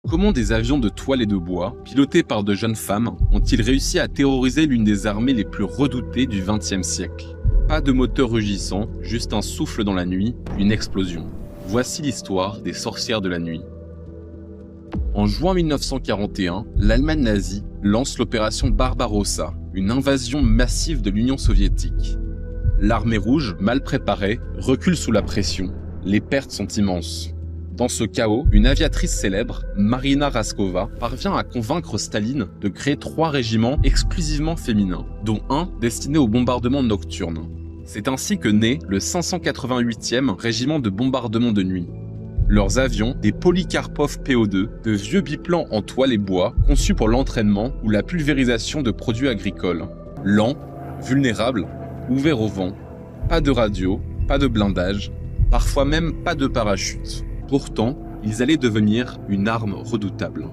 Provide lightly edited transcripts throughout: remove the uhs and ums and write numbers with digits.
Comment des avions de toile et de bois, pilotés par de jeunes femmes, ont-ils réussi à terroriser l'une des armées les plus redoutées du XXe siècle? Pas de moteur rugissant, juste un souffle dans la nuit, une explosion. Voici l'histoire des sorcières de la nuit. En juin 1941, l'Allemagne nazie lance l'opération Barbarossa, une invasion massive de l'Union soviétique. L'armée rouge, mal préparée, recule sous la pression. Les pertes sont immenses. Dans ce chaos, une aviatrice célèbre, Marina Raskova, parvient à convaincre Staline de créer 3 régiments exclusivement féminins, dont un destiné au bombardement nocturne. C'est ainsi que naît le 588e régiment de bombardement de nuit. Leurs avions, des Polikarpov PO-2, de vieux biplans en toile et bois, conçus pour l'entraînement ou la pulvérisation de produits agricoles. Lents, vulnérables, ouverts au vent, pas de radio, pas de blindage, parfois même pas de parachute. Pourtant, ils allaient devenir une arme redoutable.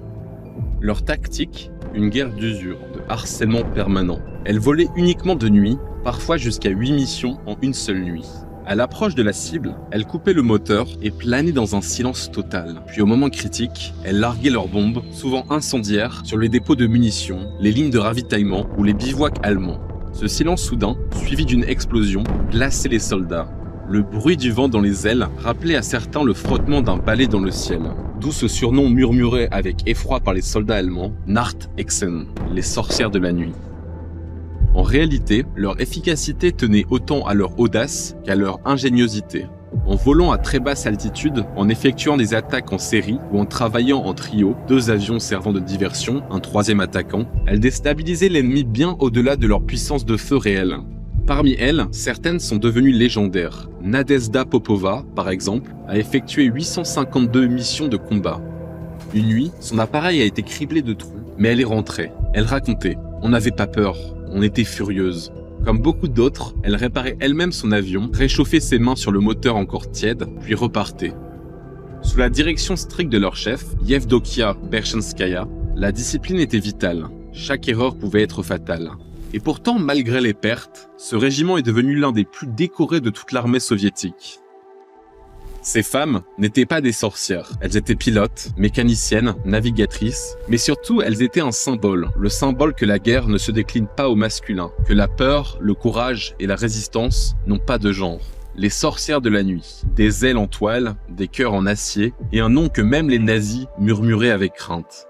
Leur tactique, une guerre d'usure, de harcèlement permanent. Elles volaient uniquement de nuit, parfois jusqu'à 8 missions en une seule nuit. À l'approche de la cible, elles coupaient le moteur et planaient dans un silence total. Puis au moment critique, elles larguaient leurs bombes, souvent incendiaires, sur les dépôts de munitions, les lignes de ravitaillement ou les bivouacs allemands. Ce silence soudain, suivi d'une explosion, glaçait les soldats. Le bruit du vent dans les ailes rappelait à certains le frottement d'un balai dans le ciel, d'où ce surnom murmuré avec effroi par les soldats allemands, Nachthexen, les sorcières de la nuit. En réalité, leur efficacité tenait autant à leur audace qu'à leur ingéniosité. En volant à très basse altitude, en effectuant des attaques en série ou en travaillant en trio, 2 avions servant de diversion, un 3e attaquant, elles déstabilisaient l'ennemi bien au-delà de leur puissance de feu réelle. Parmi elles, certaines sont devenues légendaires. Nadezhda Popova, par exemple, a effectué 852 missions de combat. Une nuit, son appareil a été criblé de trous, mais elle est rentrée. Elle racontait « On n'avait pas peur, on était furieuse ». Comme beaucoup d'autres, elle réparait elle-même son avion, réchauffait ses mains sur le moteur encore tiède, puis repartait. Sous la direction stricte de leur chef, Yevdokia Berchenskaya, la discipline était vitale. Chaque erreur pouvait être fatale. Et pourtant, malgré les pertes, ce régiment est devenu l'un des plus décorés de toute l'armée soviétique. Ces femmes n'étaient pas des sorcières, elles étaient pilotes, mécaniciennes, navigatrices, mais surtout elles étaient un symbole, le symbole que la guerre ne se décline pas au masculin, que la peur, le courage et la résistance n'ont pas de genre. Les sorcières de la nuit, des ailes en toile, des cœurs en acier, et un nom que même les nazis murmuraient avec crainte.